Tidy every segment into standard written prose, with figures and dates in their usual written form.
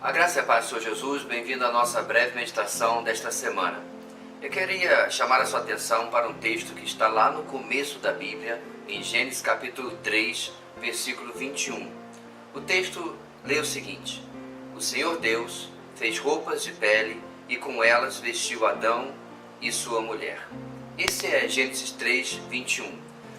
A graça e a paz do Senhor Jesus, bem-vindo à nossa breve meditação desta semana. Eu queria chamar a sua atenção para um texto que está lá no começo da Bíblia, em Gênesis capítulo 3, versículo 21. O texto lê o seguinte: O Senhor Deus fez roupas de pele e com elas vestiu Adão e sua mulher. Esse é Gênesis 3, 21.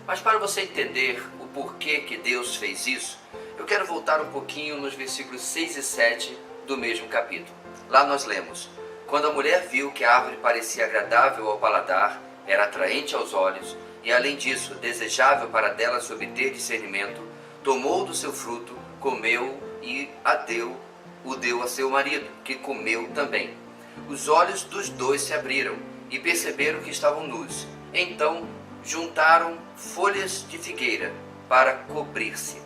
Mas para você entender o porquê que Deus fez isso, eu quero voltar um pouquinho nos versículos 6 e 7 do mesmo capítulo. Lá nós lemos: Quando a mulher viu que a árvore parecia agradável ao paladar, era atraente aos olhos, e além disso, desejável para dela se obter discernimento, tomou do seu fruto, comeu e o deu a seu marido, que comeu também. Os olhos dos dois se abriram e perceberam que estavam nus. Então juntaram folhas de figueira para cobrir-se.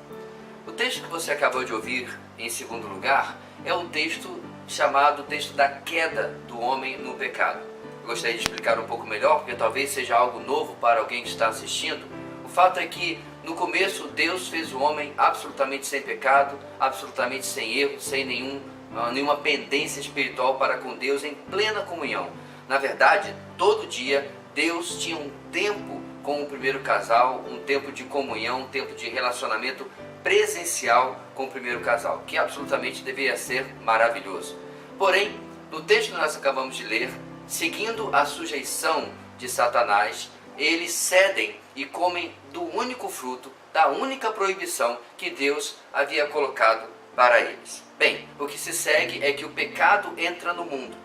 O texto que você acabou de ouvir, em segundo lugar, é o texto chamado texto da queda do homem no pecado. Eu gostaria de explicar um pouco melhor, porque talvez seja algo novo para alguém que está assistindo. O fato é que, no começo, Deus fez o homem absolutamente sem pecado, absolutamente sem erro, sem nenhuma pendência espiritual para com Deus, em plena comunhão. Na verdade, todo dia, Deus tinha um tempo com o primeiro casal, um tempo de comunhão, um tempo de relacionamento presencial com o primeiro casal, que absolutamente deveria ser maravilhoso. Porém, no texto que nós acabamos de ler, seguindo a sujeição de Satanás, eles cedem e comem do único fruto, da única proibição que Deus havia colocado para eles. Bem, o que se segue é que o pecado entra no mundo.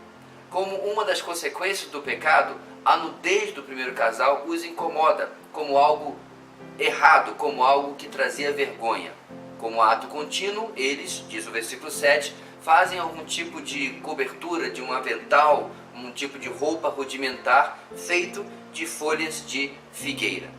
Como uma das consequências do pecado, a nudez do primeiro casal os incomoda como algo errado, como algo que trazia vergonha. Como ato contínuo, eles, diz o versículo 7, fazem algum tipo de cobertura, de um avental, um tipo de roupa rudimentar feito de folhas de figueira.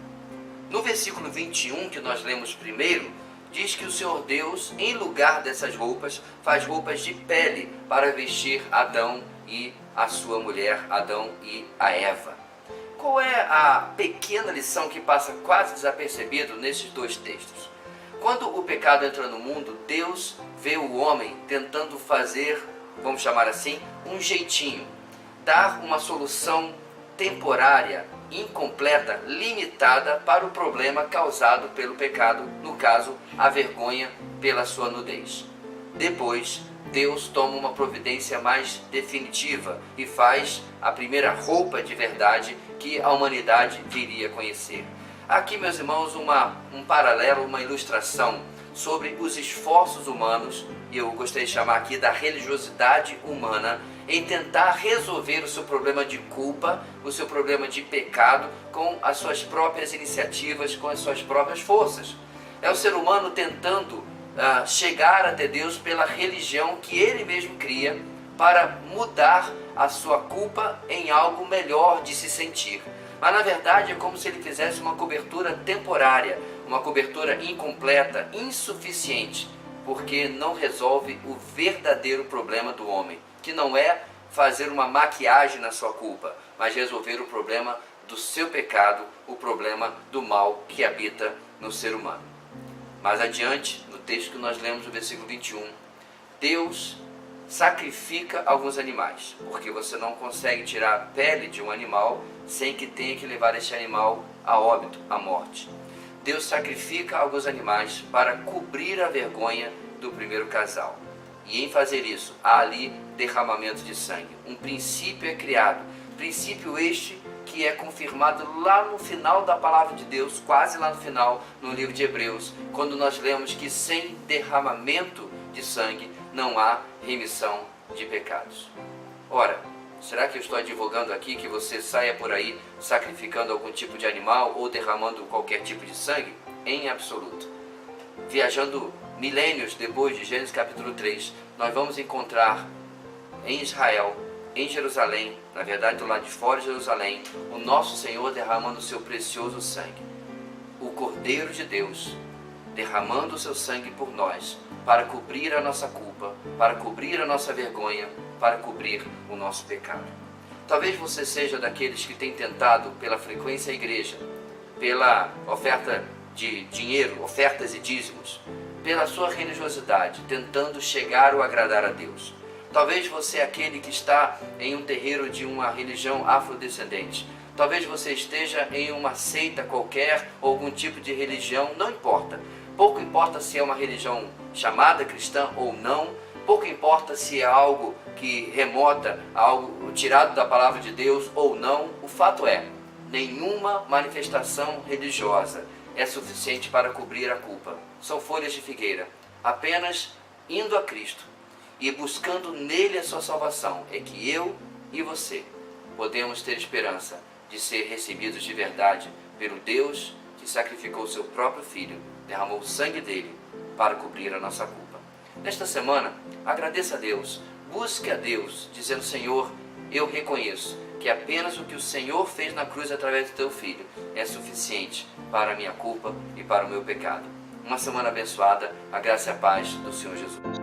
No versículo 21, que nós lemos primeiro, diz que o Senhor Deus, em lugar dessas roupas, faz roupas de pele para vestir Adão e a sua mulher, Adão e a Eva. Qual é a pequena lição que passa quase desapercebido nesses dois textos? Quando o pecado entra no mundo, Deus vê o homem tentando fazer, vamos chamar assim, um jeitinho, dar uma solução temporária, incompleta, limitada para o problema causado pelo pecado, no caso, a vergonha pela sua nudez. Depois, Deus toma uma providência mais definitiva e faz a primeira roupa de verdade que a humanidade viria a conhecer. Aqui, meus irmãos, um paralelo, uma ilustração sobre os esforços humanos, e eu gostaria de chamar aqui da religiosidade humana, em tentar resolver o seu problema de culpa, o seu problema de pecado, com as suas próprias iniciativas, com as suas próprias forças. É o ser humano tentando chegar até Deus pela religião que ele mesmo cria para mudar a sua culpa em algo melhor de se sentir. Mas na verdade é como se ele fizesse uma cobertura temporária, uma cobertura incompleta, insuficiente, porque não resolve o verdadeiro problema do homem, que não é fazer uma maquiagem na sua culpa, mas resolver o problema do seu pecado, o problema do mal que habita no ser humano. Mais adiante, no texto que nós lemos, no versículo 21, Deus sacrifica alguns animais, porque você não consegue tirar a pele de um animal sem que tenha que levar esse animal a óbito, à morte. Deus sacrifica alguns animais para cobrir a vergonha do primeiro casal. E em fazer isso, há ali derramamento de sangue. Um princípio é criado, princípio este que é confirmado lá no final da palavra de Deus, quase lá no final, no livro de Hebreus, quando nós lemos que sem derramamento de sangue não há remissão de pecados. Ora, será que eu estou advogando aqui que você saia por aí sacrificando algum tipo de animal ou derramando qualquer tipo de sangue? Em absoluto. Viajando milênios depois de Gênesis capítulo 3, nós vamos encontrar em Israel, em Jerusalém, na verdade do lado de fora de Jerusalém, o nosso Senhor derramando o seu precioso sangue. O Cordeiro de Deus derramando o seu sangue por nós, para cobrir a nossa culpa, para cobrir a nossa vergonha, para cobrir o nosso pecado. Talvez você seja daqueles que tem tentado pela frequência à igreja, pela oferta de dinheiro, ofertas e dízimos, pela sua religiosidade, tentando chegar ou agradar a Deus. Talvez você é aquele que está em um terreiro de uma religião afrodescendente. Talvez você esteja em uma seita qualquer ou algum tipo de religião, não importa. Pouco importa se é uma religião chamada cristã ou não. Pouco importa se é algo que remota, algo tirado da palavra de Deus ou não. O fato é, nenhuma manifestação religiosa é suficiente para cobrir a culpa. São folhas de figueira. Apenas indo a Cristo e buscando nele a sua salvação é que eu e você podemos ter esperança de ser recebidos de verdade pelo Deus que sacrificou seu próprio Filho, derramou o sangue dele para cobrir a nossa culpa. Nesta semana, agradeça a Deus, busque a Deus, dizendo: Senhor, eu reconheço que apenas o que o Senhor fez na cruz através do teu Filho é suficiente para a minha culpa e para o meu pecado. Uma semana abençoada, a graça e a paz do Senhor Jesus.